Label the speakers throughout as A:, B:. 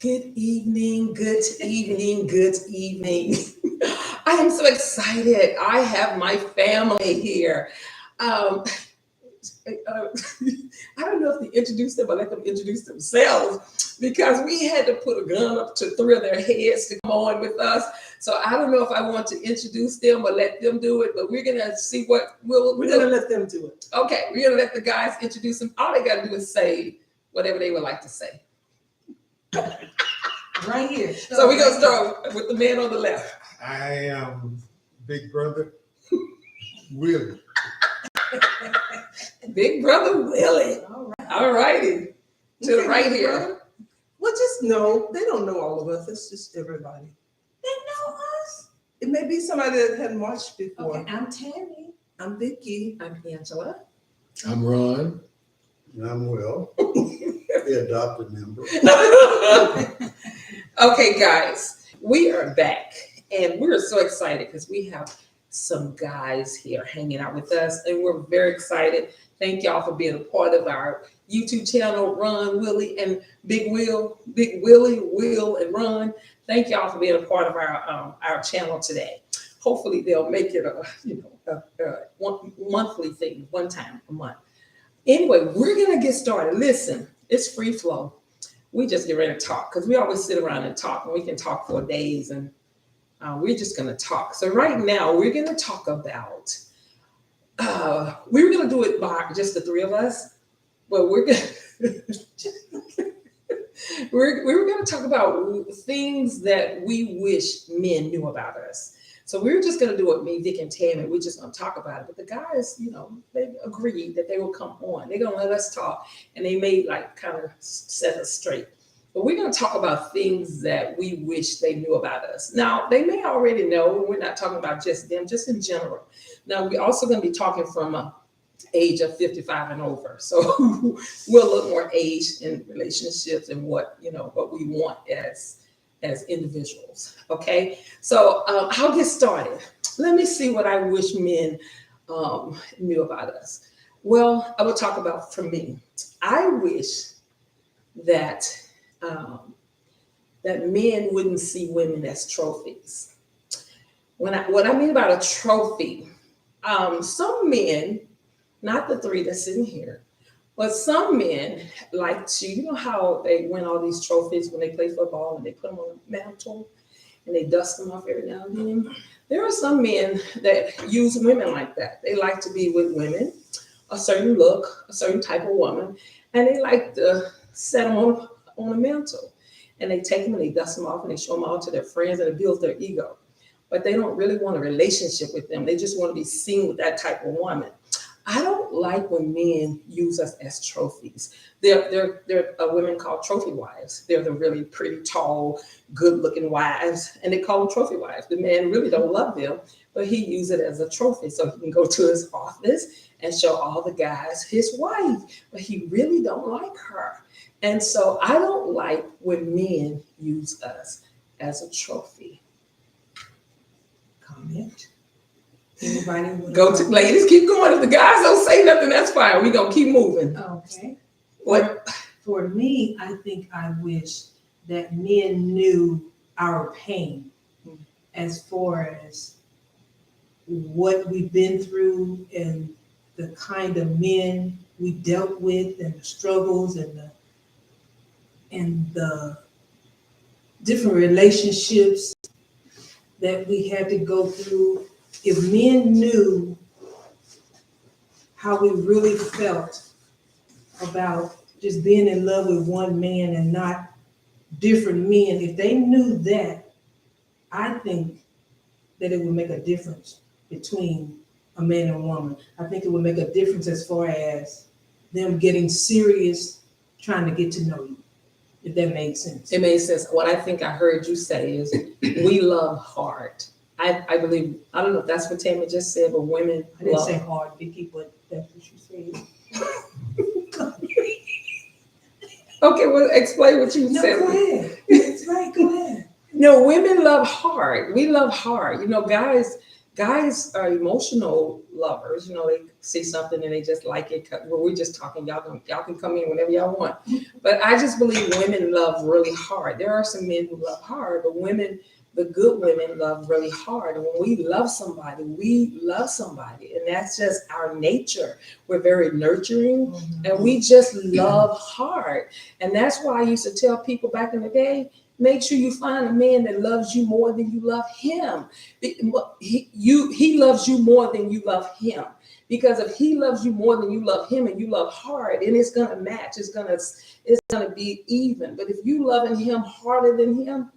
A: Good evening, good evening, good evening. I am so excited. I have my family here. Um, I don't know if to introduce them or let them introduce themselves because we had to put a gun up to three of their heads to come on with us. So I don't know if I want to introduce them or let them do it, but we're gonna see what
B: We're gonna let them do it.
A: Okay, we're gonna let the guys introduce them. All they gotta do is say whatever they would like to say.
B: Right here.
A: So we're gonna start with the man on the left.
C: I am Big Brother Willie.
A: Big brother Willie. All righty. To the right here.
B: Brother. Well, just know they don't know all of us. It's just everybody.
A: They know us.
B: It may be somebody that hadn't watched before.
A: Okay, I'm Tammy.
B: I'm Vicky.
A: I'm Angela.
C: I'm Ron. And I'm Will, the adopted member.
A: Okay, guys, we are back and we're so excited because we have some guys here hanging out with us and we're very excited. Thank y'all for being a part of our YouTube channel, Ron, Willie, and Big Will, Big Willie, Will, and Ron. Thank y'all for being a part of our channel today. Hopefully they'll make it a one monthly thing, one time a month. Anyway, we're gonna get started. Listen, it's free flow. We just get ready to talk because we always sit around and talk, and we can talk for days, and we're just gonna talk. So right now, we're gonna talk about. We're gonna do it by just the three of us, but we're gonna we're gonna talk about things that we wish men knew about us. So we're just gonna do it, me, Vic, and Tammy. We're just gonna talk about it. But the guys, they agreed that they will come on. They're gonna let us talk, and they may kind of set us straight. But we're gonna talk about things that we wish they knew about us. Now they may already know. We're not talking about just them, just in general. Now we're also gonna be talking from a age of 55 and over. So we're a little more aged in relationships and what we want as individuals. Okay, so I'll get started. Let me see what I wish men knew about us. Well, I will talk about, for me, I wish that that men wouldn't see women as trophies. What I mean about a trophy, some men, not the three that's sitting here, but some men like to, you know how they win all these trophies when they play football and they put them on a mantle and they dust them off every now and then. There are some men that use women like that. They like to be with women, a certain look, a certain type of woman, and they like to set them on a mantle. And they take them and they dust them off and they show them all to their friends and it builds their ego. But they don't really want a relationship with them. They just want to be seen with that type of woman. I don't like when men use us as trophies. There are women called trophy wives. They're the really pretty, tall, good-looking wives, and they call them trophy wives. The man really don't love them, but he uses it as a trophy so he can go to his office and show all the guys his wife, but he really don't like her. And so I don't like when men use us as a trophy. Comment.
B: Anybody?
A: Go to ladies, keep going. If the guys don't say nothing, that's fine. We're gonna keep moving.
D: Okay.
A: What?
D: For me, I think I wish that men knew our pain as far as what we've been through and the kind of men we dealt with and the struggles and the different relationships that we had to go through. If men knew how we really felt about just being in love with one man and not different men, if they knew that, I think that it would make a difference between a man and a woman. I think it would make a difference as far as them getting serious, trying to get to know you, if that makes sense.
A: It makes sense. What I think I heard you say is we love hard. I believe, I don't know if that's what Tammy just said, but women
D: I didn't
A: love.
D: say hard, Vicky, but that's what you said.
A: Okay, well, explain what you
D: No,
A: said.
D: go ahead. It's right, go ahead.
A: No, women love hard. We love hard. Guys guys are emotional lovers. You know, they see something and they just like it. Well, we're just talking. Y'all can come in whenever y'all want. But I just believe women love really hard. There are some men who love hard, but women, the good women, love really hard. And when we love somebody, we love somebody, and that's just our nature. We're very nurturing, and we just love hard. And that's why I used to tell people back in the day, make sure you find a man that loves you more than you love him. He loves you more than you love him. Because if he loves you more than you love him and you love hard, then it's gonna match. It's gonna be even. But if you loving him harder than him,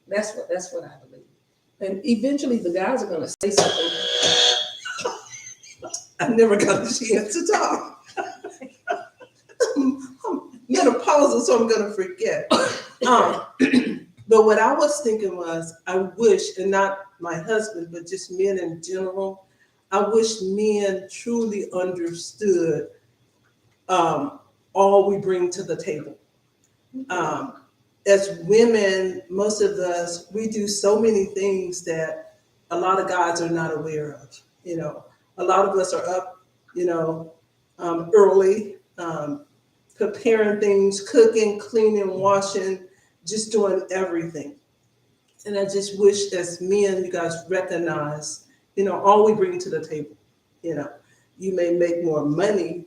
A: that's what I believe. And eventually the guys are gonna say something.
B: I never got a chance to talk. I'm menopausal, so I'm gonna forget. But what I was thinking was, I wish, and not my husband, but just men in general, I wish men truly understood all we bring to the table. As women, most of us, we do so many things that a lot of guys are not aware of. You know, a lot of us are up, early, preparing things, cooking, cleaning, washing, just doing everything. And I just wish as men, you guys recognize, all we bring to the table. You may make more money,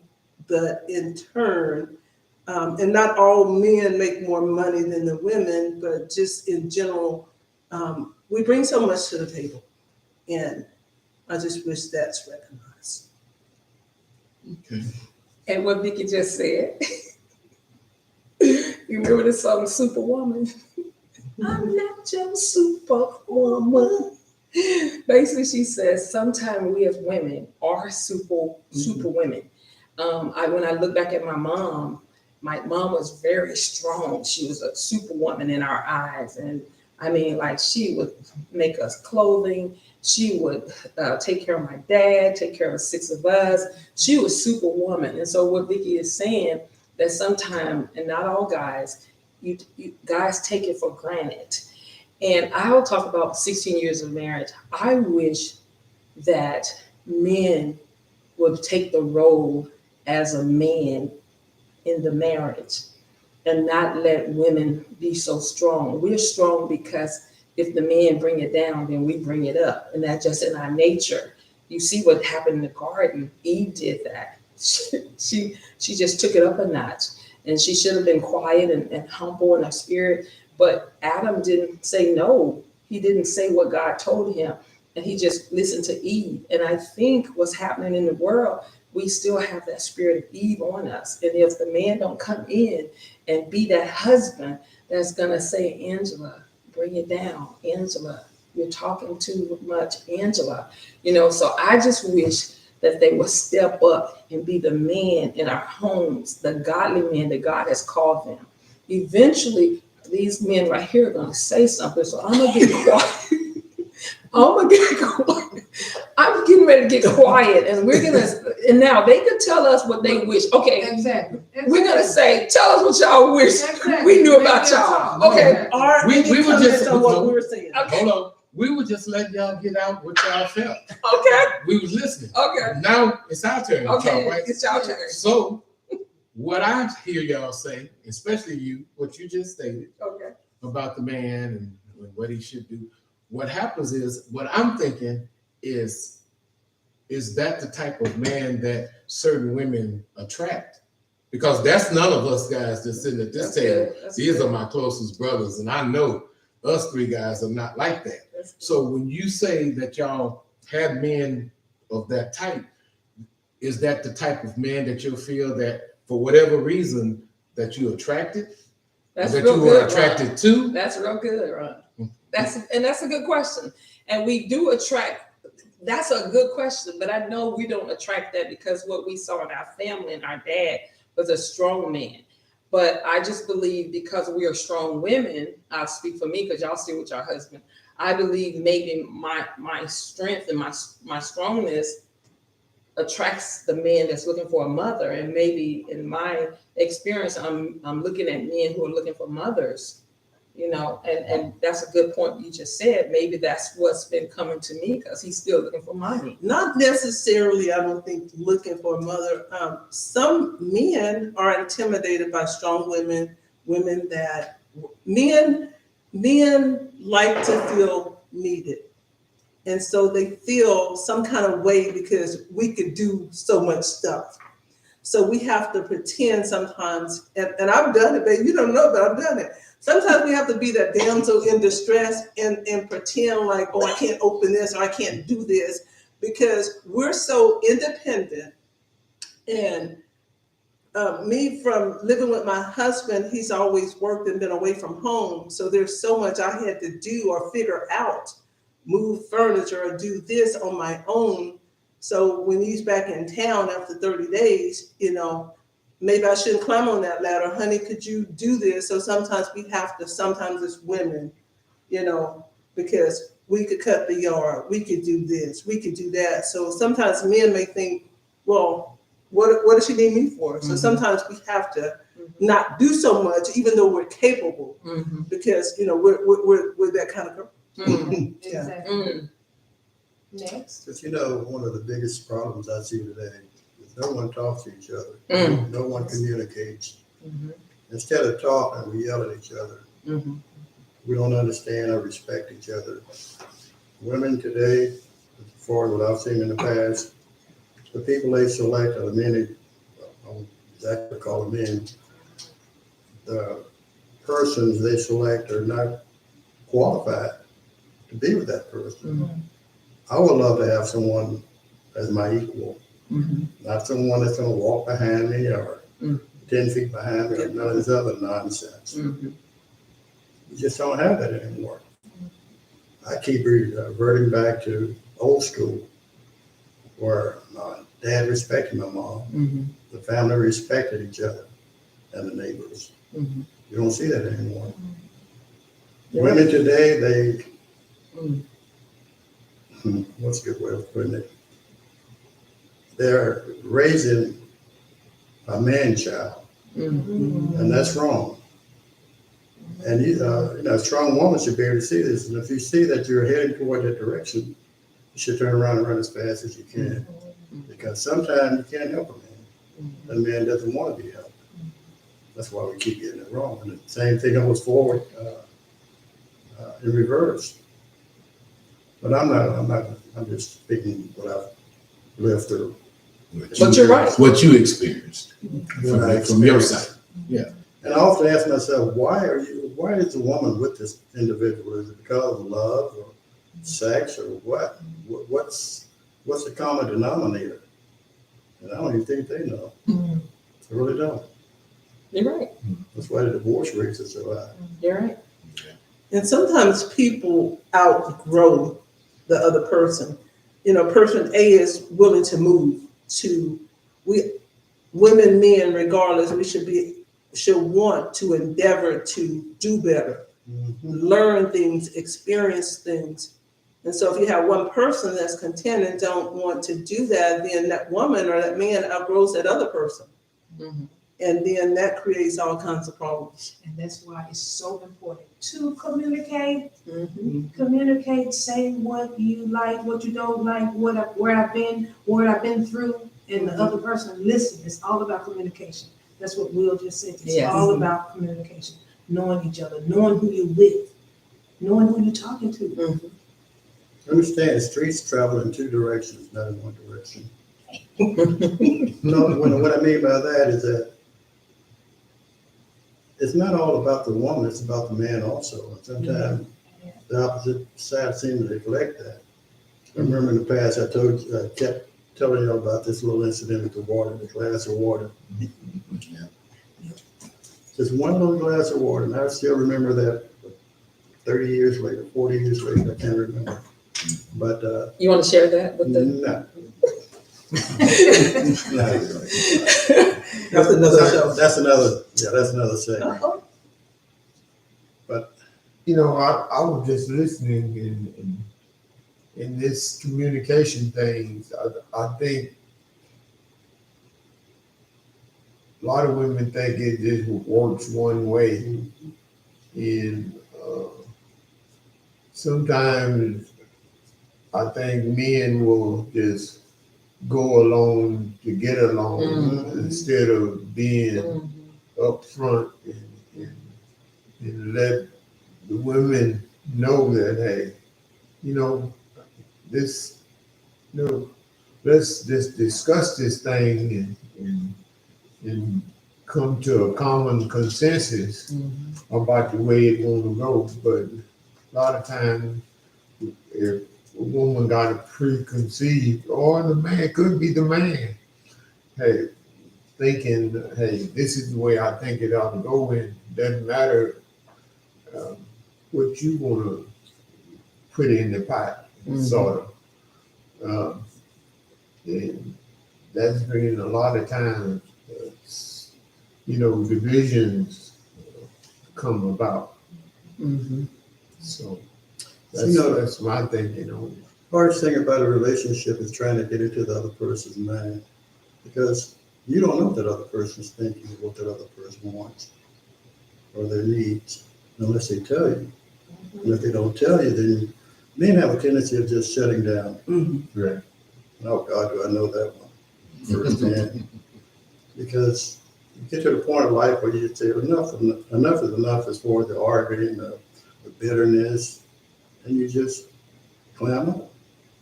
B: but in turn, and not all men make more money than the women, but just in general, we bring so much to the table. And I just wish that's recognized.
C: Okay.
A: And what Vicky just said. You remember the song Superwoman? I'm not your superwoman. Basically, she says sometimes we as women are super women. When I look back at my mom was very strong. She was a superwoman in our eyes. And I mean, like, she would make us clothing. She would take care of my dad, take care of the 6 of us. She was superwoman. And so what Vicky is saying, that sometimes, and not all guys, you guys take it for granted. And I'll talk about 16 years of marriage. I wish that men would take the role as a man in the marriage and not let women be so strong. We're strong because if the men bring it down, then we bring it up. And that's just in our nature. You see what happened in the garden. Eve did that. She just took it up a notch. And she should have been quiet and humble in her spirit. But Adam didn't say no. He didn't say what God told him. And he just listened to Eve. And I think what's happening in the world, we still have that spirit of Eve on us. And if the man don't come in and be that husband that's going to say, Angela, bring it down. Angela, you're talking too much, Angela. So I just wish that they would step up and be the man in our homes, the godly men that God has called them. Eventually, these men right here are going to say something, so I'm going to get quiet. I'm getting ready to get quiet, and now they can tell us what they wish. Okay,
D: Exactly.
A: we're going to say, tell us what y'all wish
D: Exactly.
A: we knew about y'all. Okay.
B: Or
C: We
B: any
C: were just-
B: comments on what we were saying.
A: Okay.
C: Hold on. We would just let y'all get out what y'all felt.
A: Okay.
C: We was listening.
A: Okay.
C: Now it's our turn to
A: Okay.
C: talk, right?
A: It's y'all turn.
C: So what I hear y'all say, especially you, what you just stated
A: Okay.
C: about the man and what he should do. What happens is, what I'm thinking is that the type of man that certain women attract? Because that's none of us guys that's sitting at this table. These are my closest brothers, and I know us 3 guys are not like that. So when you say that y'all have men of that type, is that the type of man that you feel that for whatever reason that you attracted?
A: That's
C: that
A: real
C: you
A: good,
C: were attracted
A: Ron.
C: to?
A: That's real good, Ron. That's a good question. And we do attract, that's a good question, but I know we don't attract that because what we saw in our family and our dad was a strong man. But I just believe because we are strong women, I'll speak for me because y'all stay with your husband. I believe maybe my strength and my strongness attracts the man that's looking for a mother. And maybe in my experience, I'm looking at men who are looking for mothers, and that's a good point you just said. Maybe that's what's been coming to me because he's still looking for mommy.
B: Not necessarily, I don't think, looking for a mother. Some men are intimidated by strong women, men like to feel needed. And so they feel some kind of way because we could do so much stuff. So we have to pretend sometimes, and I've done it, babe. You don't know, but I've done it. Sometimes we have to be that damsel in distress and pretend like, oh, I can't open this or I can't do this because we're so independent. And me, from living with my husband, he's always worked and been away from home. So there's so much I had to do or figure out, move furniture or do this on my own. So when he's back in town after 30 days, maybe I shouldn't climb on that ladder. Honey, could you do this? So sometimes we have to, sometimes as women, because we could cut the yard, we could do this, we could do that. So sometimes men may think, well, what does she need me for? So sometimes we have to not do so much, even though we're capable, because, we're that kind of girl. Yeah.
D: Exactly. Next.
E: But one of the biggest problems I see today is no one talks to each other. No one communicates. Instead of talking, we yell at each other. We don't understand or respect each other. Women today, as far as what I've seen in the past, the people they select are the men, I don't exactly call them men, the persons they select are not qualified to be with that person. I would love to have someone as my equal, not someone that's going to walk behind me or 10 feet behind me or none of this other nonsense. We just don't have that anymore. I keep reverting back to old school where my dad respected my mom, the family respected each other, and the neighbors. You don't see that anymore. Women today, what's a good way of putting it? They're raising a man child, and that's wrong. And a strong woman should be able to see this. And if you see that you're heading toward that direction, you should turn around and run as fast as you can. Because sometimes you can't help a man. The man doesn't want to be helped. That's why we keep getting it wrong. And the same thing goes forward in reverse. But I'm just speaking what I've lived through.
A: But you're right.
C: What you experienced from your
E: experienced.
C: side. Yeah.
E: And I often ask myself, why is the woman with this individual? Is it because of love or sex or what? What's the common denominator? And I don't even think they know. I really don't.
A: You're right.
E: That's why the divorce rates are so high.
A: You're right.
B: And sometimes people outgrow the other person. Person A is willing to move to women, men, regardless, we should want to endeavor to do better, learn things, experience things. And so if you have one person that's content and don't want to do that, then that woman or that man outgrows that other person. And then that creates all kinds of problems.
D: And that's why it's so important to communicate. Communicate, say what you like, what you don't like, where I've been through, and the other person listen. It's all about communication. That's what Will just said. It's all about communication, knowing each other, knowing who you're with, knowing who you're talking to.
E: Understand, the streets travel in two directions, not in one direction. What I mean by that is that it's not all about the woman, it's about the man also. And sometimes the opposite side seems to neglect that. I remember in the past, I kept telling you about this little incident with the water, the glass of water. Just one little glass of water, and I still remember that 30 years later, 40 years later, I can't remember. But
A: You want to share that with the?
E: no.
B: That's another show.
E: That's another segment. But
F: I was just listening in this communication thing. I think a lot of women think it just works one way, and sometimes I think men will just go along to get along instead of being upfront and let the women know that, hey, you know, this, you know, let's just discuss this thing and come to a common consensus about the way it want to go. But a lot of times, if a woman got a preconceived, or the man could be the man, hey, thinking, hey, this is the way I think it ought to go, and doesn't matter um, what you want to put in the pot, sort of. And that's bringing a lot of times, divisions come about. So that's my thinking on it.
E: Hardest thing about a relationship is trying to get into the other person's mind, because you don't know what that other person's thinking, or what that other person wants, or their needs, unless they tell you. And if they don't tell you, then men have a tendency of just shutting down.
F: Right.
E: Oh God, do I know that one firsthand? Because you get to the point of life where you just say enough is enough, as far as the arguing, the bitterness, and you just clam up.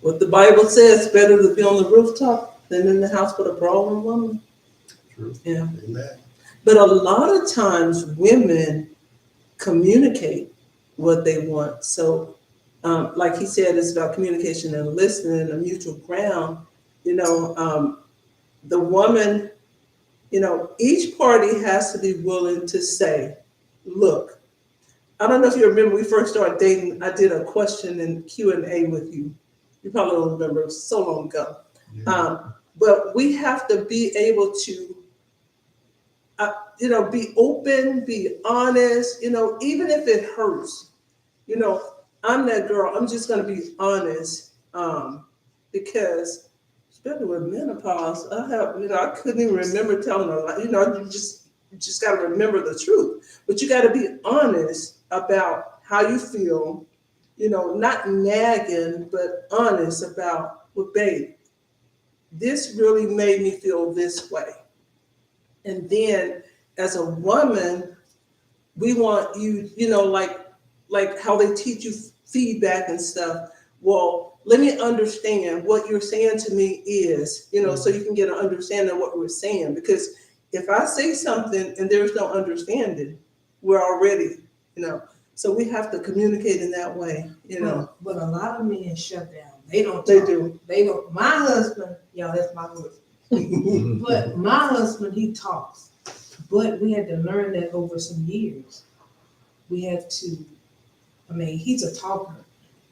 B: What the Bible says, better to be on the rooftop than in the house with a brawling woman.
E: True.
B: Yeah.
E: Amen.
B: But a lot of times women communicate what they want. So, like he said, it's about communication and listening and a mutual ground. The woman, each party has to be willing to say, look, I don't know if you remember, we first started dating, I did a question and Q&A with you. You probably don't remember, it was so long ago.
F: Yeah.
B: But we have to be able to, be open, be honest, even if it hurts. I'm that girl, I'm just going to be honest, because especially with menopause, I couldn't even remember telling a lie. You just got to remember the truth. But you got to be honest about how you feel, not nagging, but honest about, well, babe, this really made me feel this way. And then as a woman, we want you, like how they teach you feedback and stuff. Well, let me understand what you're saying to me is, so you can get an understanding of what we're saying. Because if I say something and there's no understanding, we're already, so we have to communicate in that way,
D: But a lot of men shut down. They don't
B: They
D: talk.
B: do.
D: They don't. My husband, y'all, that's my husband. But my husband, he talks. But we had to learn that over some years. We had to, he's a talker.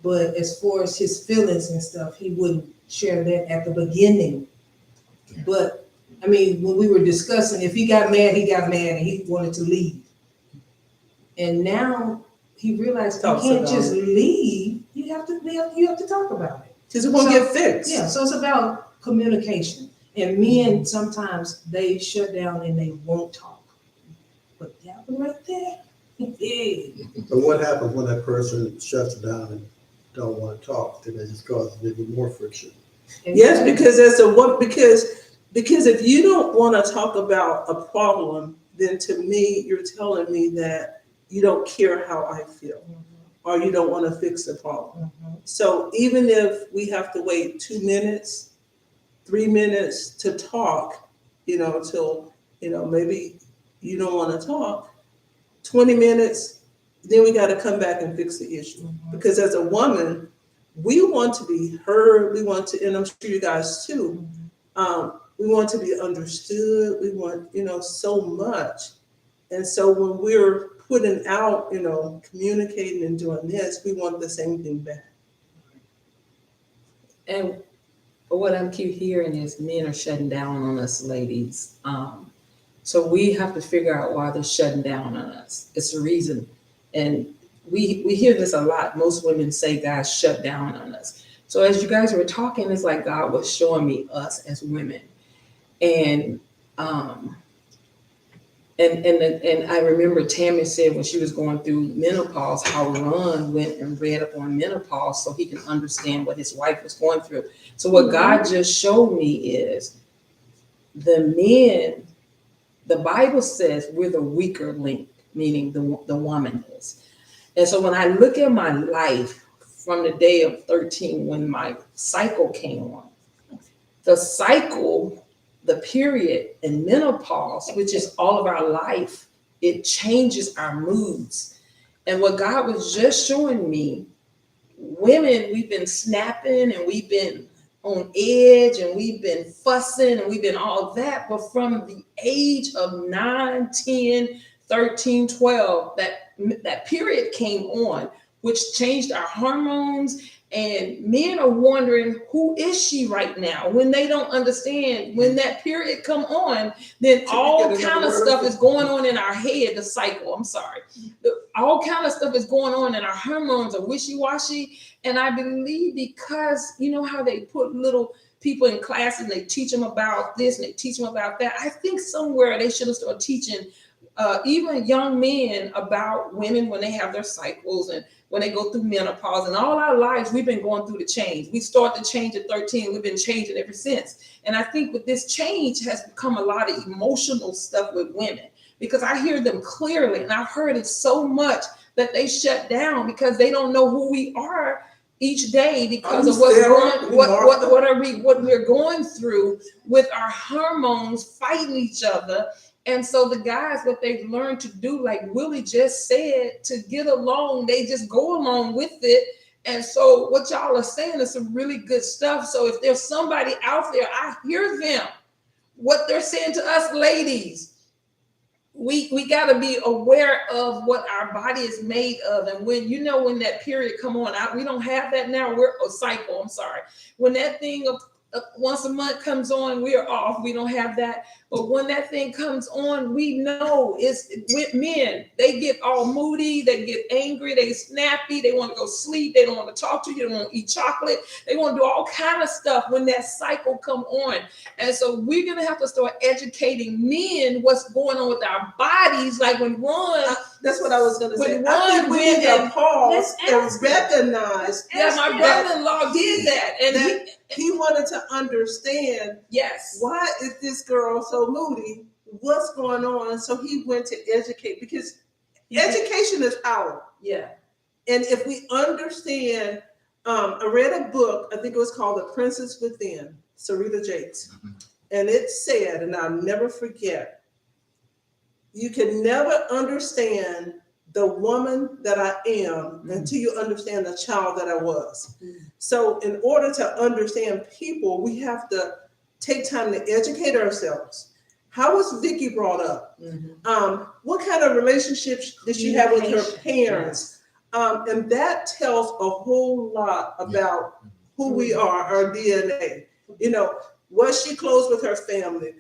D: But as far as his feelings and stuff, he wouldn't share that at the beginning. But, when we were discussing, if he got mad and he wanted to leave. And now he realized you can't just leave. You have to talk about it.
B: Because it won't get fixed.
D: Yeah, so it's about communication. And men, sometimes they shut down and they won't talk. But that one right there,
E: But what happens when that person shuts down and don't want to talk? Then it just causes even more friction.
B: Yes, because because if you don't want to talk about a problem, then to me, you're telling me that you don't care how I feel, or you don't want to fix the problem. So even if we have to wait 2 minutes, 3 minutes to talk, till, maybe you don't want to talk, 20 minutes, then we got to come back and fix the issue. Because as a woman, we want to be heard. We want to, and I'm sure you guys too, we want to be understood. We want, so much. And so when we're putting out, communicating and doing this, we want the same thing back.
A: And what I keep hearing is men are shutting down on us, ladies. So we have to figure out why they're shutting down on us. It's a reason. And we hear this a lot. Most women say guys shut down on us. So as you guys were talking, it's like God was showing me us as women. And And I remember Tammy said when she was going through menopause, how Ron went and read up on menopause so he can understand what his wife was going through. So what God just showed me is the men, the Bible says we're the weaker link, meaning the woman is. And so when I look at my life from the day of 13, when my cycle came on, the cycle, the period in menopause, which is all of our life, it changes our moods. And what God was just showing me, women, we've been snapping and we've been on edge and we've been fussing and we've been all that. But from the age of 9, 10, 13, 12, that period came on, which changed our hormones. And men are wondering, who is she right now? When they don't understand, when that period come on, then all kind of stuff is going on in our head, the cycle, I'm sorry. All kind of stuff is going on and our hormones are wishy-washy. And I believe because, you know how they put little people in class and they teach them about this and they teach them about that. I think somewhere they should have started teaching even young men about women when they have their cycles and when they go through menopause. And all our lives, we've been going through the change. We started to change at 13. We've been changing ever since. And I think with this change has become a lot of emotional stuff with women because I hear them clearly. And I've heard it so much that they shut down because they don't know who we are each day because of what we're going through with our hormones fighting each other. And so the guys, what they've learned to do, like Willie just said, to get along, they just go along with it. And so what y'all are saying is some really good stuff. So if there's somebody out there, I hear them, what they're saying to us ladies. We got to be aware of what our body is made of. And when, you know, when that period come on, we don't have that now. We're a cycle. I'm sorry. When that thing of once a month comes on, we are off. We don't have that. But when that thing comes on, we know it's with men. They get all moody. They get angry. They snappy. They want to go sleep. They don't want to talk to you. They don't want to eat chocolate. They want to do all kind of stuff when that cycle come on. And so we're going to have to start educating men what's going on with our bodies. Like when Ron,
B: that's what I was going to say.
A: When
B: I think
A: Ron
B: we
A: went
B: need to
A: and
B: pause and recognize.
A: yeah, my brother-in-law did that. And
B: he wanted to understand,
A: yes,
B: why is this girl so moody? What's going on? So he went to educate because education is power.
A: Yeah.
B: And if we understand, I read a book, I think it was called The Princess Within, Sarita Jakes. And it said, and I'll never forget, you can never understand the woman that I am until you understand the child that I was. So in order to understand people, we have to take time to educate ourselves. How was Vicky brought up? What kind of relationships did she have with her parents? And that tells a whole lot about who we are, our DNA. You know, was she close with her family?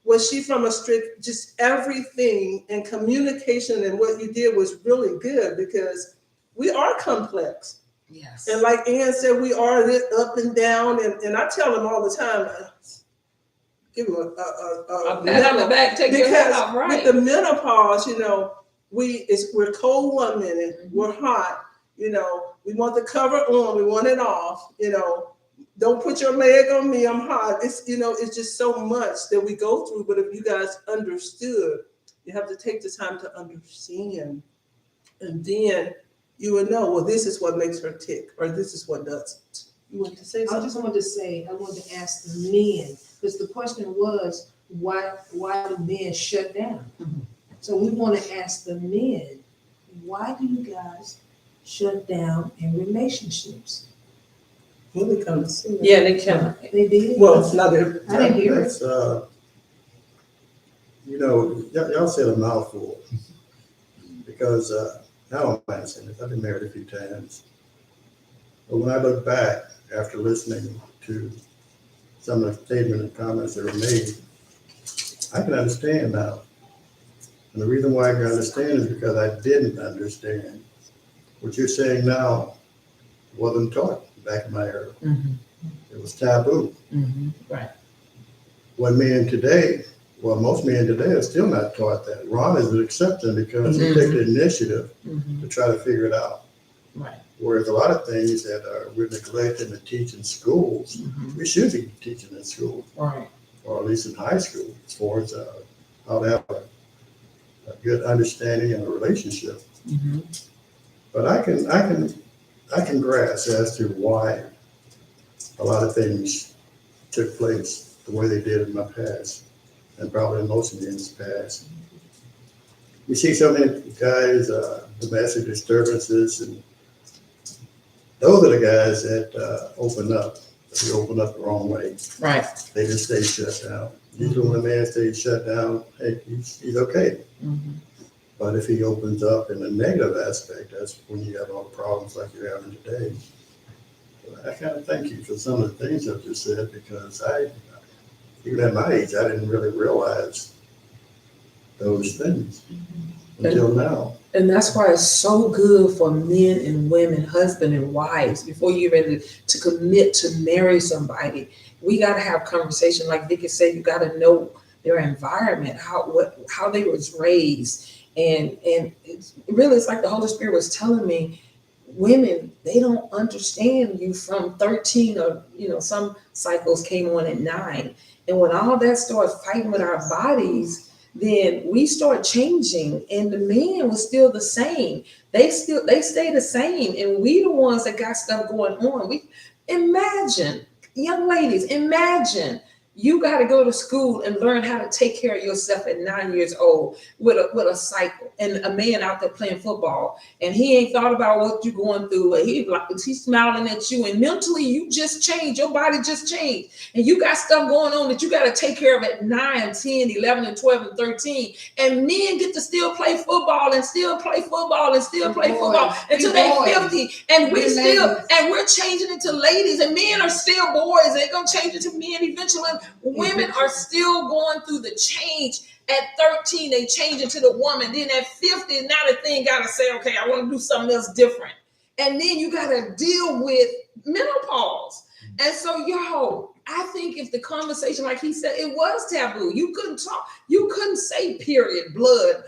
B: Was she from a strict, just everything, and communication and what you did was really good because we are complex.
A: Yes.
B: And like Ann said, we are this up and down. And I tell them all the time, give them a
A: pat on the back, take your head off, right?
B: With the menopause, you know, we're cold one minute, we're hot, you know, we want the cover on, we want it off, you know. Don't put your leg on me, I'm hot. It's, you know, it's just so much that we go through. But if you guys understood, you have to take the time to understand. And then you would know, well, this is what makes her tick, or this is what doesn't. You want to say
D: I
B: something?
D: just wanted to say, I wanted to ask the men, because the question was, why do men shut down? So we want to ask the men, why do you guys shut down in relationships?
B: Well, they come to see us.
A: Yeah, they can.
D: They did?
B: Well, it's not every.
D: I didn't hear it.
E: That's, you know, y'all said a mouthful because I don't mind saying this. I've been married a few times. But when I look back after listening to some of the statements and comments that were made, I can understand now. And the reason why I can understand is because I didn't understand. What you're saying now wasn't taught back in my era. It was taboo.
A: Right.
E: What men today Well, most men today are still not taught that. Ron is an exception because he took the initiative to try to figure it out.
A: Right.
E: Whereas a lot of things that we're neglecting to teach in schools, we should be teaching in school,
A: Right.
E: or at least in high school, as far as how to have a good understanding and a relationship. But I can grasp as to why a lot of things took place the way they did in my past, and probably in most men's past. We see so many guys, domestic disturbances, and those are the guys that open up. They open up the wrong way.
A: Right.
E: They just stay shut down. Usually when a man stays shut down, hey, he's okay. But if he opens up in a negative aspect, that's when you have all the problems like you're having today. So I kind of thank you for some of the things I've just said, because even at my age, I didn't really realize those things until now.
A: And that's why it's so good for men and women, husband and wives, before you're ready to commit to marry somebody. We got to have conversation. Like Vicky said, you got to know their environment, how they was raised. And it's like the Holy Spirit was telling me, women, they don't understand you from 13, or some cycles came on at 9. And when all that started fighting with our bodies, then we start changing, and the man was still the same. They stay the same, and we the ones that got stuff going on. We imagine, young ladies, imagine you got to go to school and learn how to take care of yourself at 9 years old with a cycle, and a man out there playing football, and he ain't thought about what you're going through. He's smiling at you, and mentally you just changed. Your body just changed, and you got stuff going on that you got to take care of at 9, 10, 11, and 12, and 13. And men get to still play football and still play football and still play football until they're 50, and we're changing it to ladies, and men are still boys. They're gonna change it to men eventually. Women are still going through the change. At 13, they change into the woman. Then at 50, now the thing got to say, okay, I want to do something else different. And then you got to deal with menopause. And so, I think if the conversation, like he said, it was taboo. You couldn't talk. You couldn't say period, blood,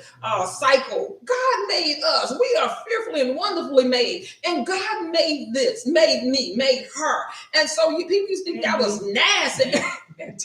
A: cycle. God made us. We are fearfully and wonderfully made. And God made this, made me, made her. And so people used to think that was nasty. And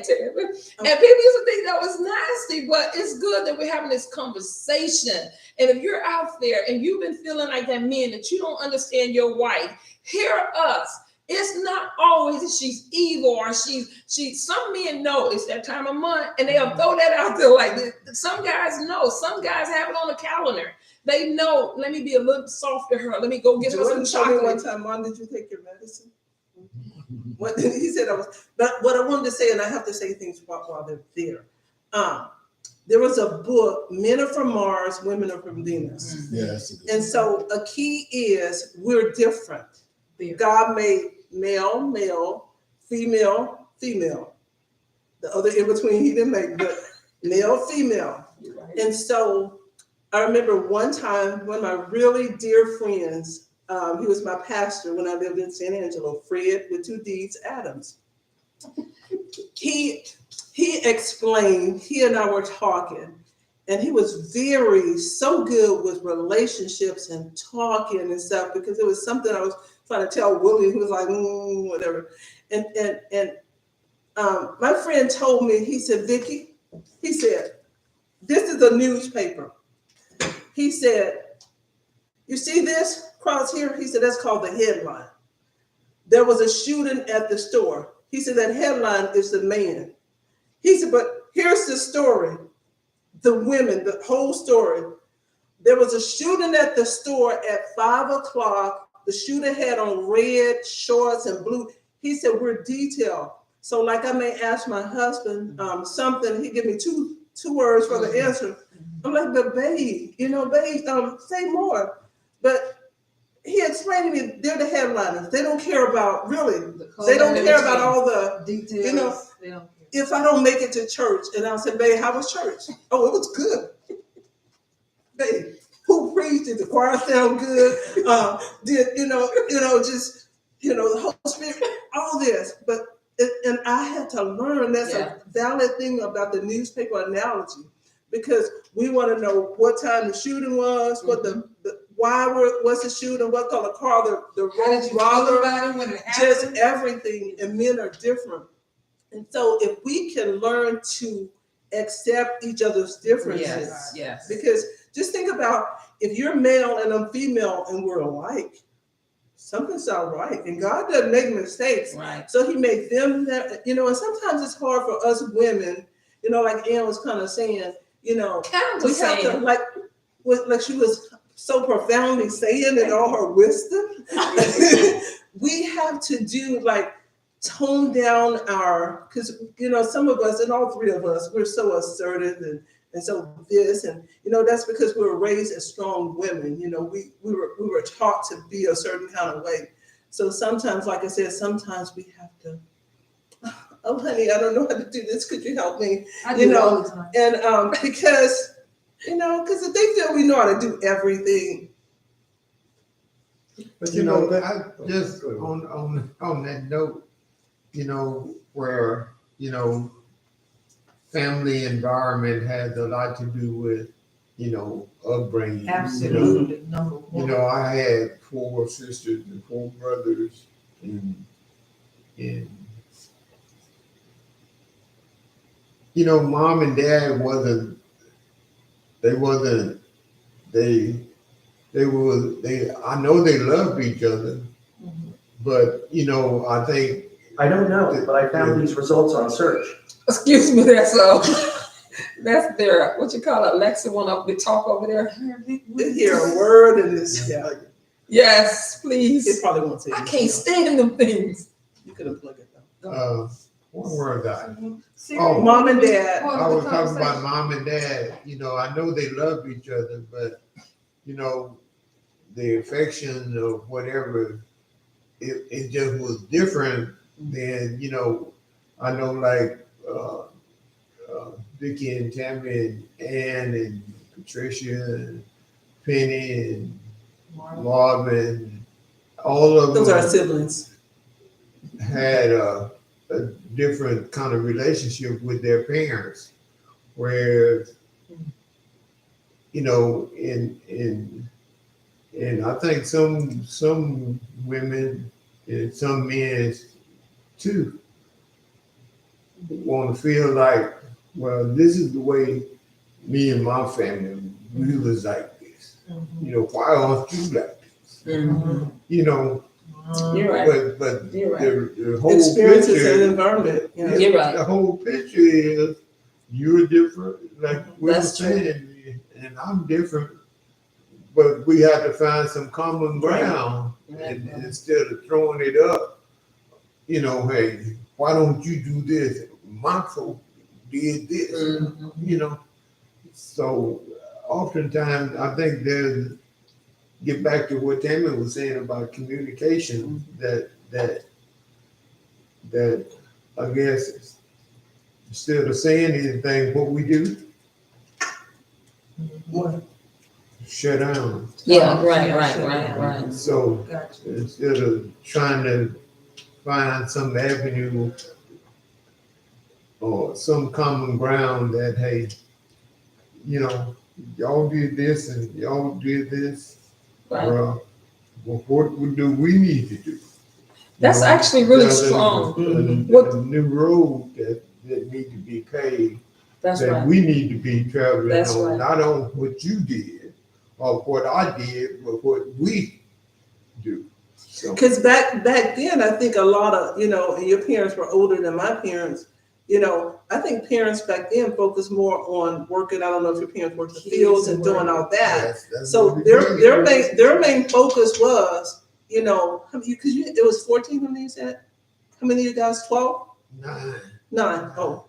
A: people used to think that was nasty, but it's good that we're having this conversation. And if you're out there and you've been feeling like that man, that you don't understand your wife, hear us. It's not always that she's evil or she's some men know it's that time of month, and they'll throw that out there like this. Some guys know. Some guys have it on the calendar. They know, let me be a little soft to her. Let me go get her some chocolate.
B: One time, Mom, did you take your medicine? What he said, but what I wanted to say, and I have to say things while they're there. There was a book, Men Are From Mars, Women Are From Venus.
C: Yes.
B: And so a key is we're different. God made male, male, female, female. The other in between he didn't make, but male, female. Right. And so I remember one time, one of my really dear friends, he was my pastor when I lived in San Angelo, Fred with 2 D's, Adams. He explained, he and I were talking, and he was so good with relationships and talking and stuff, because it was something I was trying to tell Willie, who was like, whatever. And my friend told me, he said, Vicky, he said, this is a newspaper. He said, you see this across here? He said, that's called the headline. There was a shooting at the store. He said, that headline is the man. He said, but here's the story. The women, the whole story. There was a shooting at the store at 5 o'clock. The shooter had on red shorts and blue. He said, we're detailed. So like I may ask my husband something, he give me two words for the answer. I'm like, but babe, say more. But he explained to me, they're the headliners. They don't care about, really, they don't care about all the details. If I don't make it to church, and I'll say, babe, how was church? Oh, it was good. Babe, who preached? Did the choir sound good? The Holy Spirit, all this. But and I had to learn that's
A: Yeah.
B: a valid thing about the newspaper analogy, because we want to know what time the shooting was, what the why was the shooting, what color car the
D: How did you feel
B: robber,
D: about it when it
B: just
D: happened?
B: everything. And men are different, and so if we can learn to accept each other's differences,
A: Yes, yes.
B: because just think about if you're male and I'm female and we're alike, something's not right. And God doesn't make mistakes.
A: Right.
B: So he made them that, and sometimes it's hard for us women, like Ann was kind of saying,
A: Kind of
B: we
A: was
B: have to,
A: saying.
B: like she was so profoundly saying in all her wisdom, we have to do tone down because some of us, and all three of us, we're so assertive and so this, and that's because we were raised as strong women. We were taught to be a certain kind of way. So sometimes, like I said, sometimes we have to, oh honey, I don't know how to do this, could you help me?
D: I do it all the time.
B: And because because if they feel we know how to do everything.
E: But
F: I just on that note, where family environment has a lot to do with upbringing.
D: Absolutely, number one.
F: I had 4 sisters and 4 brothers, and mom and dad I know they loved each other, but I think
G: I don't know, but I found these results on search.
A: Excuse me, that's their, what you call it, Alexa one up the talk over there.
B: They hear a word and this, yeah.
A: Yes,
B: It
A: please.
B: probably won't say
A: I
B: this,
A: can't stand them things.
B: You could unplug it though.
F: what were that?
B: Oh, mom and dad.
F: I was talking about mom and dad. I know they love each other, but the affection of whatever, it just was different than I know Vicky and Tammy and Ann and Patricia and Penny and Marvin, all of
B: Those are our
F: them
B: siblings.
F: had a different kind of relationship with their parents, whereas and I think some women and some men too want to feel like, well, this is the way me and my family, we was like this. Why aren't you like this?
A: You're right.
F: But
A: You're right.
F: the whole
B: Experiences and
F: picture,
B: environment. Yeah.
A: You're right.
F: the whole picture is you're different, like we were
A: That's true.
F: saying, and I'm different, but we have to find some common ground, and instead of throwing it up, hey, why don't you do this? My folk did this, So oftentimes, I think get back to what Tammy was saying about communication, that I guess instead of saying anything, what we do,
B: What?
F: shut down.
A: Yeah, right.
F: So
D: Gotcha.
F: instead of trying to find some avenue or some common ground that, hey, y'all did this and y'all did this.
A: Right.
F: Well, what do we need to do?
A: That's actually really
F: there's
A: strong.
F: A new road that need to be paved.
A: That's
F: that
A: right.
F: we need to be traveling
A: That's
F: on,
A: right.
F: not on what you did or what I did, but what we do. So,
B: Because back then, I think a lot of, and your parents were older than my parents, I think parents back then focused more on working. I don't know if your parents worked the fields and doing all that.
F: that's
B: So
F: what we did.
B: their main focus was, because it was 14, how many you said? How many of you guys? 12? 9. Oh.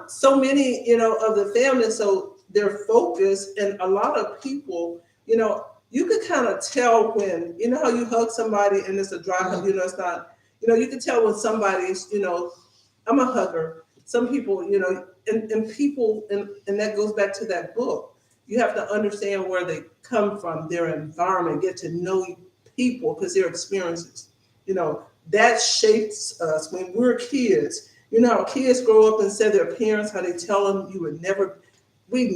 B: So many, of the family, so their focus, and a lot of people, you could kind of tell when, how you hug somebody and it's a dry hug, it's not, you can tell when somebody's, I'm a hugger. Some people, and people, and that goes back to that book. You have to understand where they come from, their environment, get to know people because their experiences, that shapes us when we're kids. You know how kids grow up and say their parents, how they tell them you would never, we've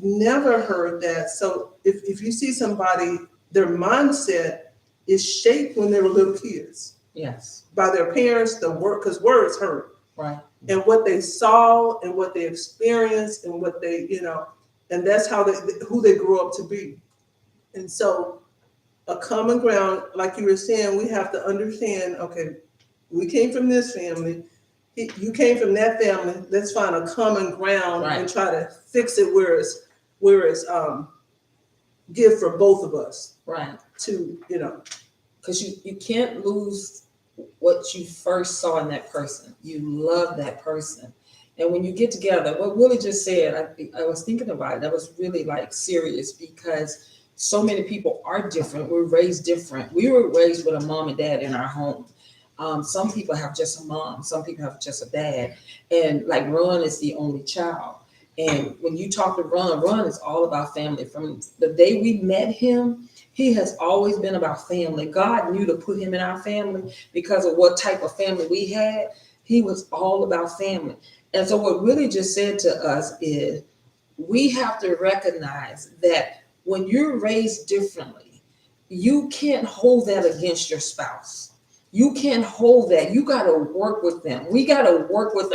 B: never heard that. So if you see somebody, their mindset is shaped when they were little kids
A: Yes.
B: by their parents, because words hurt.
A: Right.
B: And what they saw and what they experienced and what they, and that's how who they grew up to be. And so a common ground, like you were saying, we have to understand, okay, we came from this family, you came from that family, let's find a common ground and try to fix it where it's good for both of us.
A: Right.
B: To,
A: Because you can't lose what you first saw in that person. You love that person. And when you get together, what Willie just said, I was thinking about it. That was really like serious because so many people are different. We're raised different. We were raised with a mom and dad in our home. Some people have just a mom. Some people have just a dad. And like Ron is the only child. And when you talk to Ron is all about family. From the day we met him, he has always been about family. God knew to put him in our family because of what type of family we had. He was all about family. And so what Willie just said to us is we have to recognize that when you're raised differently, you can't hold that against your spouse. You can't hold that. You got to work with them. We got to work with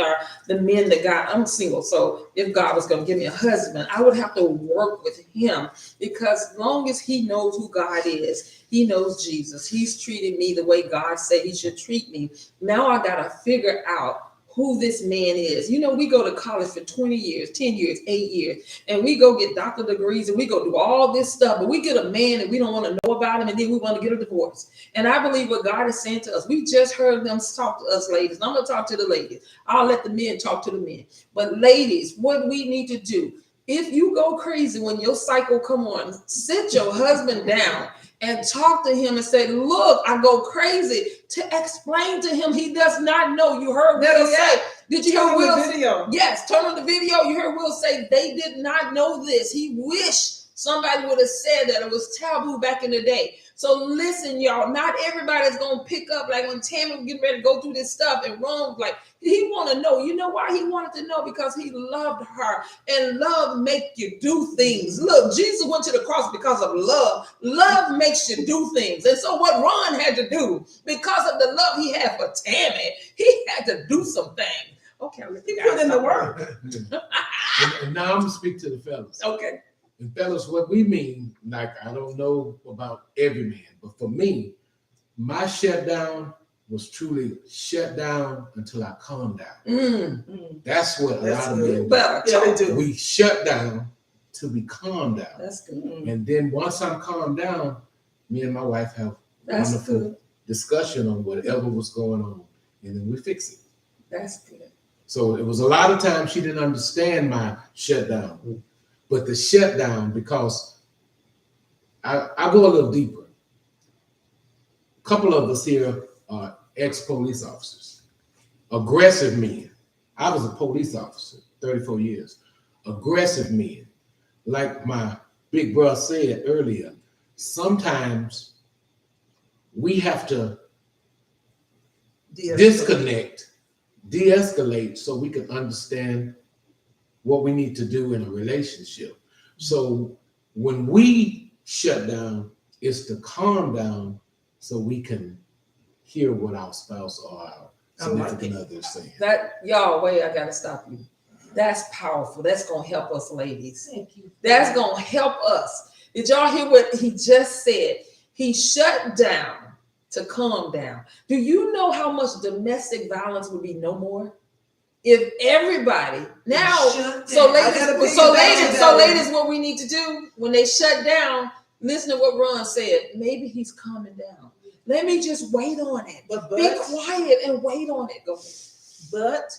A: the men that God, I'm single. So if God was going to give me a husband, I would have to work with him because as long as he knows who God is, he knows Jesus. He's treated me the way God said he should treat me. Now I got to figure out who this man is. We go to college for 20 years, 10 years, 8 years, and we go get doctor degrees and we go do all this stuff, but we get a man and we don't want to know about him and then we want to get a divorce. And I believe what God is saying to us, we just heard them talk to us ladies. And I'm going to talk to the ladies. I'll let the men talk to the men. But ladies, what we need to do, if you go crazy when your cycle come on, sit your husband down and talk to him and say, look, I go crazy, to explain to him he does not know. You heard Will say, did you hear Will?
B: Video.
A: Yes, turn on the video. You heard Will say they did not know this. He wished somebody would have said that. It was taboo back in the day. So listen, y'all, not everybody's going to pick up like when Tammy was getting ready to go through this stuff and Ron, like he want to know. You know why he wanted to know? Because he loved her and love make you do things. Look, Jesus went to the cross because of love. Love makes you do things. And so what Ron had to do, because of the love he had for Tammy, he had to do some things. Okay,
B: He put in the work.
C: And now I'm going to speak to the fellas.
A: Okay.
C: And fellas, what we mean, like, I don't know about every man, but for me, my shutdown was truly shut down until I calmed down. That's what a lot of men do.
B: Yeah, they do.
C: We shut down till we calm down.
A: That's good.
C: And then once I'm calmed down, me and my wife have
A: That's
C: wonderful
A: good.
C: discussion on whatever was going on, and then we fix it.
A: That's good.
C: So it was a lot of times she didn't understand my shutdown. But the shutdown, because I go a little deeper. A couple of us here are ex-police officers, aggressive men. I was a police officer, 34 years. Aggressive men. Like my big brother said earlier, sometimes we have to disconnect, de-escalate so we can understand what we need to do in a relationship. So when we shut down, it's to calm down so we can hear what our spouse or our significant other is saying.
A: That, y'all, wait, I gotta stop you. That's powerful. That's gonna help us, ladies.
D: Thank you.
A: That's gonna help us. Did y'all hear what he just said? He shut down to calm down. Do you know how much domestic violence would be no more? If everybody now, so ladies, what we need to do when they shut down, listen to what Ron said. Maybe he's calming down. Let me just wait on it.
B: But
A: be quiet and wait on it. Go ahead.
B: But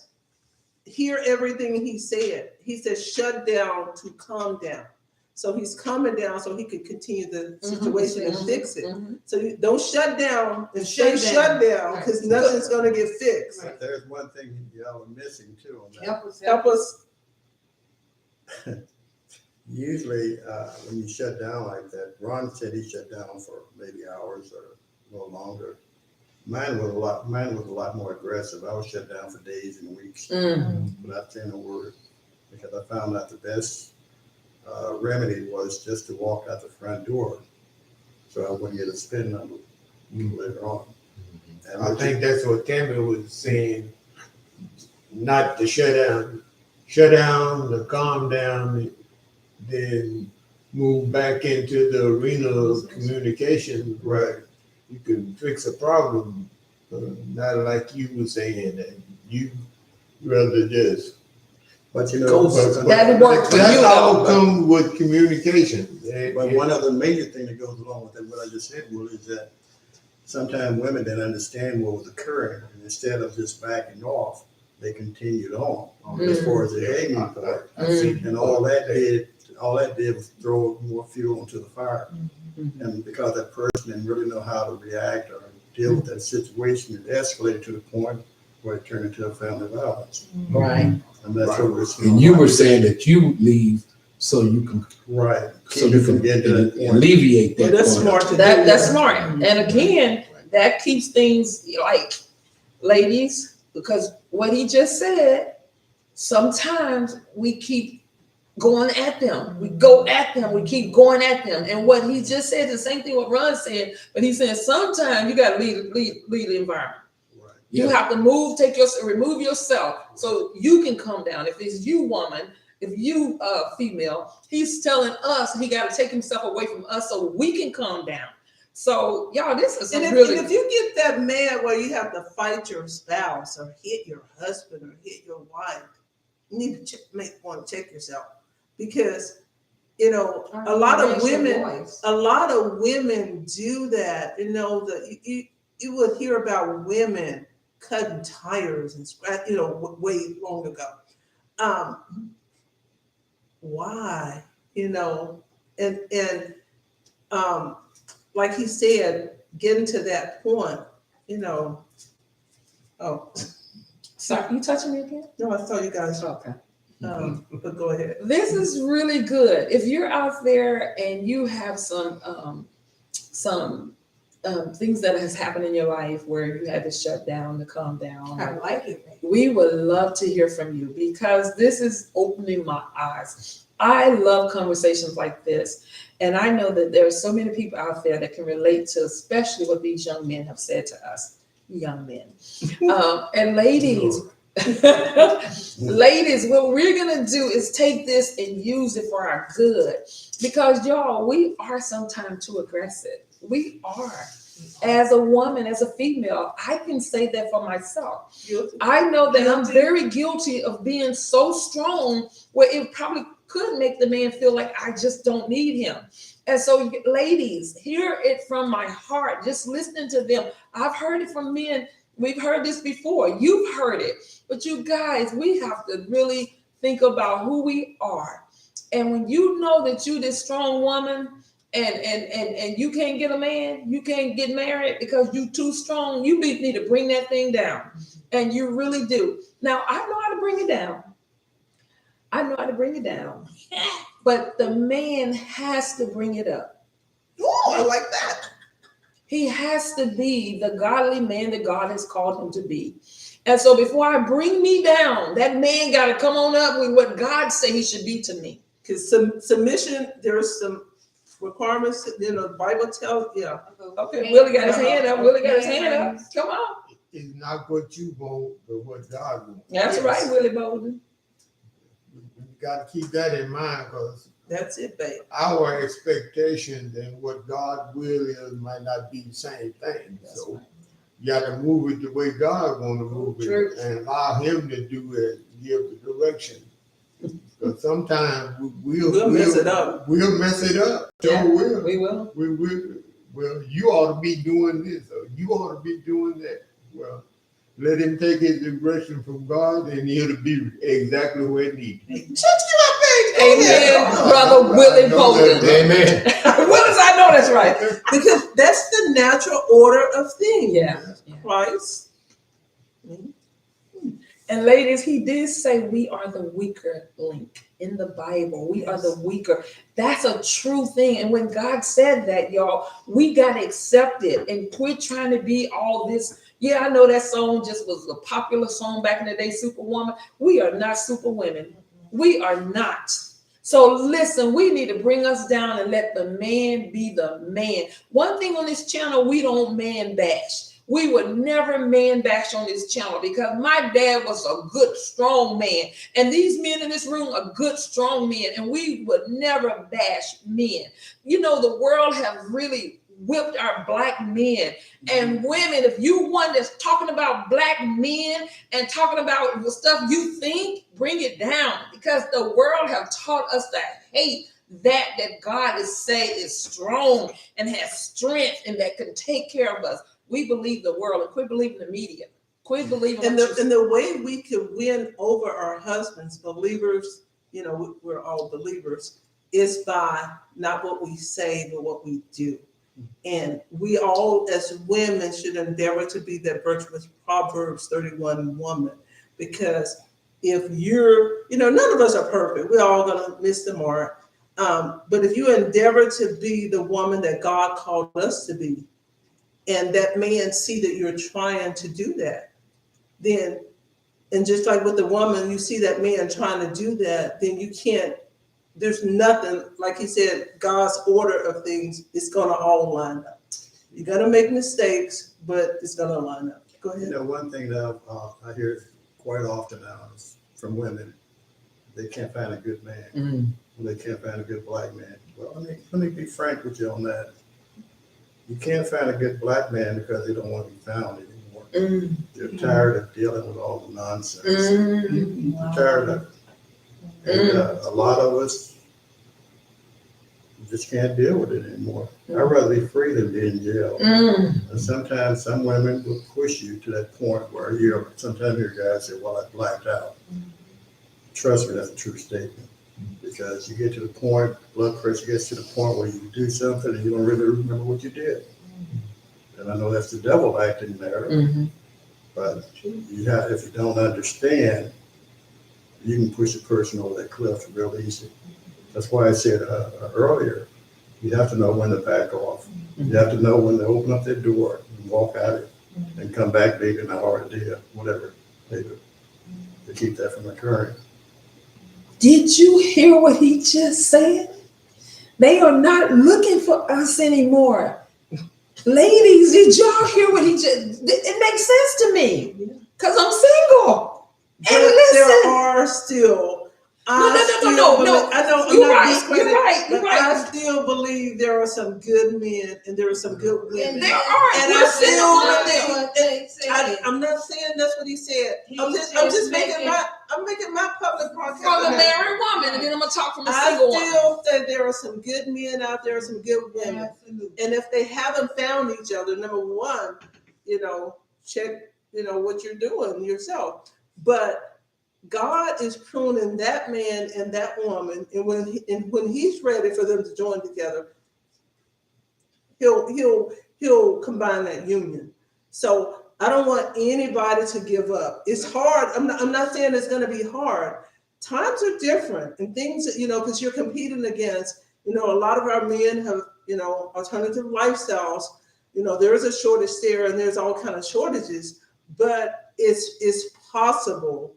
B: hear everything he said. He said shut down to calm down. So he's calming down so he can continue the situation and fix it. So you don't shut down and stay shut down because nothing's going to get fixed.
E: But there's one thing y'all are missing too on that.
B: Help us.
E: Usually, when you shut down like that, Ron said he shut down for maybe hours or a little longer. Mine was a lot more aggressive. I was shut down for days and weeks without saying a word, because I found out the best remedy was just to walk out the front door, so I wouldn't get a spin number later on. And
F: I think that's what Tammy was saying, not to shut down, to calm down, then move back into the arena of communication.
E: right.
F: You can fix a problem, not like you were saying that you rather just.
E: But you know,
A: That worked for
F: That's
A: you,
F: all
A: though.
F: comes with communication.
E: but one other major thing that goes along with that, what I just said, Will, is that sometimes women didn't understand what was occurring, and instead of just backing off, they continued on as far as the hanging part. And all that did was throw more fuel into the fire. And because that person didn't really know how to react or deal with that situation, it escalated to the point where it turned into a family violence.
A: Right.
E: And that's what we're seeing.
C: And you were saying that you leave so you can,
E: right.
C: so you can
E: get to that point.
C: alleviate that.
B: Well, that's
C: part.
B: smart to do.
A: That's smart. And again, that keeps things like, ladies, because what he just said, sometimes we keep going at them. We go at them. We keep going at them. And what he just said, the same thing what Ron said, but he said sometimes you got to leave the environment.
E: Right.
A: You have to remove yourself so you can come down. If it's you, woman, if you female, he's telling us he got to take himself away from us so we can calm down. So y'all, this is
B: And
A: really.
B: if you get that mad where you have to fight your spouse or hit your husband or hit your wife, you need to want to check yourself, because a lot of women do that. You would hear about women cutting tires and scratch, way long ago. Why? Like he said, getting to that point, oh,
A: Sorry, you touching me again?
B: no, I thought you guys,
A: Okay.
B: but go ahead.
A: This is really good. If you're out there and you have some things that has happened in your life where you had to shut down to calm down,
D: I like it.
A: we would love to hear from you, because this is opening my eyes. I love conversations like this. And I know that there are so many people out there that can relate to, especially what these young men have said to us, young men. And ladies, ladies, what we're going to do is take this and use it for our good. Because y'all, we are sometimes too aggressive. We are. As a woman, as a female, I can say that for myself.
B: Guilty.
A: I know that I'm very guilty of being so strong where it probably could make the man feel like I just don't need him. And so, ladies, hear it from my heart. Just listening to them. I've heard it from men. We've heard this before. You've heard it. But you guys, we have to really think about who we are. And when you know that you're this strong woman, and you can't get a man, you can't get married because you too strong, you need to bring that thing down. And you really do. Now, I know how to bring it down. But the man has to bring it up.
B: Oh, I like that.
A: He has to be the godly man that God has called him to be. And so before I bring me down, that man got to come on up with what God say he should be to me.
B: Because submission, there's some requirements, the Bible tells,
A: Okay, Willie got his hand up. Come on.
F: It's not what you want, but what God wants.
A: That's right, Willie Bolden.
F: You got to keep that in mind, because
B: that's it, babe.
F: our expectations and what God will is might not be the same thing.
A: That's
F: So
A: right.
F: you got to move it the way God want to move
A: True.
F: it, and allow Him to do it, give the direction. Because sometimes we'll
B: mess it up.
F: We'll mess it up.
A: Yeah,
F: So will.
A: we will.
F: We will. Well, you ought to be doing this, or you ought to be doing that. Well, let him take his direction from God, and he'll be exactly where it needs.
A: Amen, brother Willie Bolden.
C: Amen.
A: Willis, I know that's right.
B: Because that's the natural order of things.
A: Yeah.
B: Christ.
A: And ladies, he did say we are the weaker link in the Bible. We are the weaker. That's a true thing. And when God said that, y'all, we got to accept it and quit trying to be all this. Yeah, I know that song just was a popular song back in the day, Superwoman. We are not superwomen. We are not. So listen, we need to bring us down and let the man be the man. One thing on this channel, we don't man bash. We would never man bash on this channel because my dad was a good, strong man. And these men in this room are good, strong men. And we would never bash men. You know, the world have really whipped our black men and women. If you one that's talking about black men and talking about the stuff you think, bring it down, because the world have taught us to hate that God is saying is strong and has strength and that can take care of us. We believe the world and quit believing the media. Quit believing.
B: And the way we could win over our husbands, believers, you know, we're all believers, is by not what we say, but what we do. And we all, as women, should endeavor to be that virtuous Proverbs 31 woman. Because if you're, you know, none of us are perfect. We're all going to miss the mark. But if you endeavor to be the woman that God called us to be, and that man see that you're trying to do that, then, and just like with the woman, you see that man trying to do that, then you can't, there's nothing, like he said, God's order of things is going to all line up. You're going to make mistakes, but it's going to line up. Go ahead.
E: You know, one thing that I hear quite often now is from women, they can't find a good man. They can't find a good black man. Well, let me be frank with you on that. You can't find a good black man because they don't want to be found anymore. They're tired of dealing with all the nonsense. They're tired of it. And a lot of us just can't deal with it anymore. I'd rather be free than be in jail. And sometimes some women will push you to that point where sometimes your guys say, well, I blacked out. Trust me, that's a true statement. Because you get to the point, blood pressure gets to the point where you do something and you don't really remember what you did. And I know that's the devil acting there, but if you don't understand, you can push a person over that cliff real easy. That's why I said earlier, you have to know when to back off. You have to know when to open up that door and walk out it and come back maybe an hour a day, whatever they do, to keep that from occurring.
A: Did you hear what he just said? They are not looking for us anymore. Ladies, did y'all hear what he just, it makes sense to me because I'm single.
B: But
A: And listen,
B: there are still,
A: no.
B: I know
A: You're
B: I'm not
A: right.
B: discrediting,
A: You're right.
B: but I still believe there are some good men and there are some good women.
A: And there are.
B: And
A: We're
B: I still
A: believe.
B: I'm not saying that's what he said. I'm just making my public podcast.
A: From a married woman, and then I'm gonna talk from a single
B: I
A: one.
B: still think there are some good men out there, some good women.
D: Absolutely.
B: And if they haven't found each other, number one, check, what you're doing yourself. But God is pruning that man and that woman, and when he's ready for them to join together, he'll combine that union. So I don't want anybody to give up. It's hard. I'm not saying it's going to be hard. Times are different, and things, because you're competing against, a lot of our men have, alternative lifestyles. There is a shortage there, and there's all kind of shortages, but it's possible.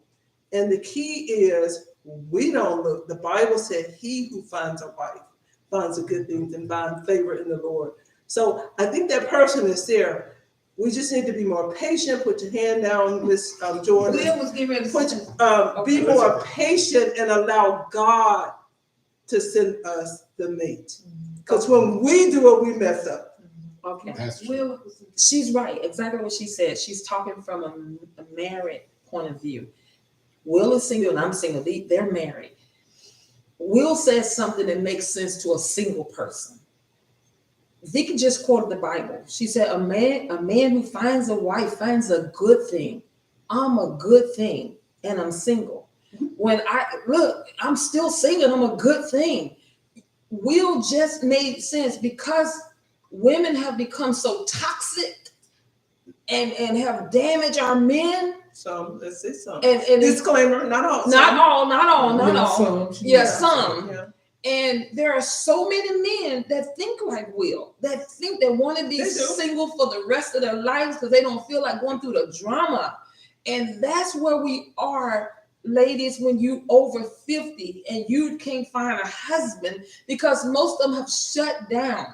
B: And the key is we don't look. The Bible said, "He who finds a wife finds a good thing and finds favor in the Lord." So I think that person is there. We just need to be more patient. Put your hand down, Miss Jordan.
D: Will was getting ready to
B: Be more patient and allow God to send us the mate. Because when we do it, we mess up.
A: Okay.
C: That's true.
D: Will,
A: She's right. Exactly what she said. She's talking from a married point of view. Will is single and I'm single. They're married. Will says something that makes sense to a single person. Vicky just quoted the Bible. She said, a man who finds a wife finds a good thing. I'm a good thing and I'm single. When I'm still single, I'm a good thing. Will just made sense because women have become so toxic and have damaged our men
B: Some, let's say some.
A: And it's
B: Disclaimer, not all.
A: not all, not all, not
C: Yeah,
A: all.
C: some.
A: Yeah, some.
B: Yeah.
A: And there are so many men that think like Will, that think they want to be
B: They do.
A: single for the rest of their lives because they don't feel like going through the drama. And that's where we are, ladies, when you over 50 and you can't find a husband because most of them have shut down.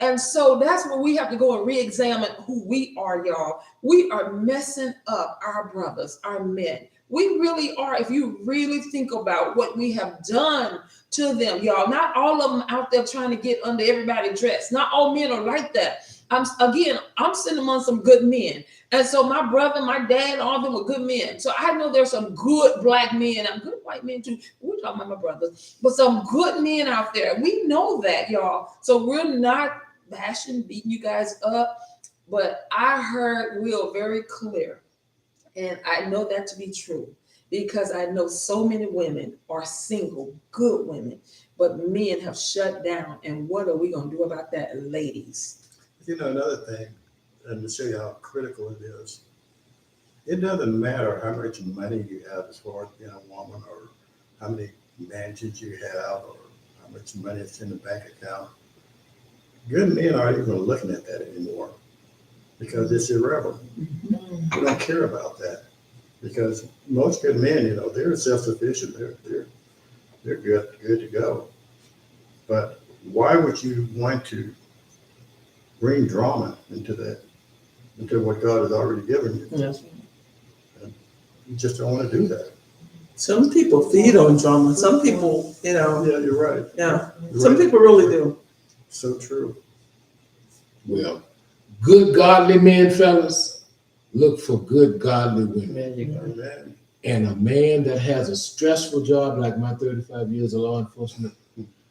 A: And so that's where we have to go and re-examine who we are, y'all. We are messing up our brothers, our men. We really are. If you really think about what we have done to them, y'all, not all of them out there trying to get under everybody's dress. Not all men are like that. I'm sitting among some good men. And so my brother, my dad, all of them were good men. So I know there's some good black men and good white men too. We're talking about my brothers, but some good men out there. We know that, y'all. So we're not bashing, beating you guys up. But I heard Will very clear. And I know that to be true because I know so many women are single, good women, but men have shut down. And what are we going to do about that, ladies?
E: You know, another thing, and to show you how critical it is, it doesn't matter how much money you have as far as being a woman or how many mansions you have or how much money is in the bank account. Good men aren't even looking at that anymore because it's irrelevant. We don't care about that because most good men, you know, they're self-sufficient. They're good to go. But why would you want to bring drama into what God has already given you?
B: Yes.
E: And you just don't want to do that.
B: Some people feed on drama. Some people, you know,
E: Yeah, you're right.
B: yeah.
E: You're
B: Some
E: right.
B: people really do.
E: So true.
C: Well, good godly men, fellas, look for good godly women.
B: There you go.
E: Amen.
C: And a man that has a stressful job like my 35 years of law enforcement,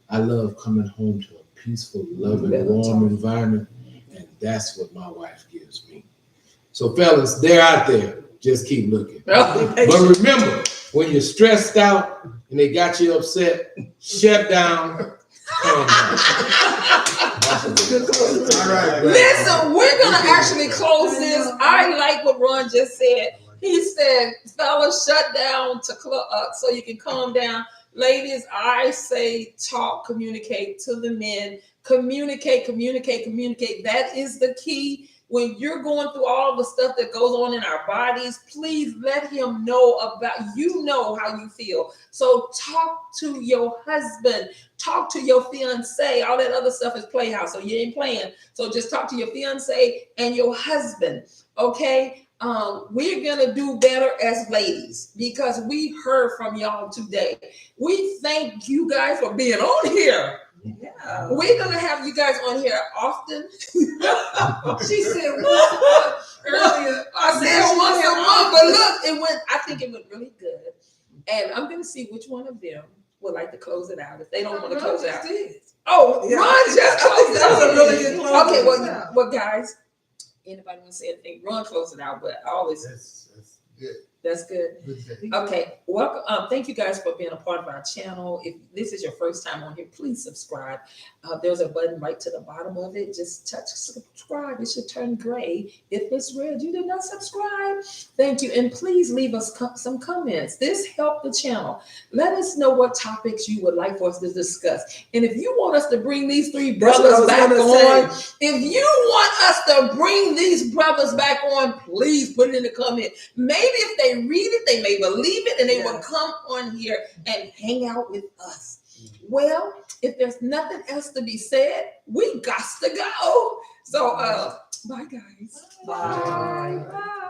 C: I love coming home to a peaceful, loving, warm environment. And that's what my wife gives me. So fellas, they're out there. Just keep looking. But remember, when you're stressed out and they got you upset, shut down. Calm down.
E: All right.
A: Listen, we're going to actually close this. I like what Ron just said. He said, fellas, shut down to so you can calm down. Ladies, I say talk, communicate to the men. Communicate. That is the key. When you're going through all the stuff that goes on in our bodies, please let him know how you feel. So talk to your husband, talk to your fiance. All that other stuff is playhouse, so you ain't playing. So just talk to your fiance and your husband, okay? We're gonna do better as ladies because we heard from y'all today. We thank you guys for being on here.
B: Yeah.
A: We're gonna have you guys on here often.
D: She said once a month earlier.
A: I said once a month, but look, I think it went really good. And I'm gonna see which one of them would like to close it out. If they don't want to close it out. Oh,
B: Yeah.
A: Ron just closed it
B: That was a
A: out.
B: really good close.
A: Okay, well, guys, anybody want to say anything? Ron close it out, but I always
F: That's good.
A: that's good.
F: Good.
A: Okay, welcome. Thank you guys for being a part of our channel. If this is your first time on here, please subscribe. There's a button right to the bottom of it. Just touch subscribe. It should turn gray. If it's red, you did not subscribe. Thank you, and please leave us some comments. This helped the channel. Let us know what topics you would like for us to discuss. And if you want us to bring these three brothers back on, if you want us to bring these brothers back on, please put it in the comment. Maybe if they read it, they may believe it, and they will come on here and hang out with us. Well, if there's nothing else to be said, we got to go. So, bye, guys.
B: Bye.
A: Bye.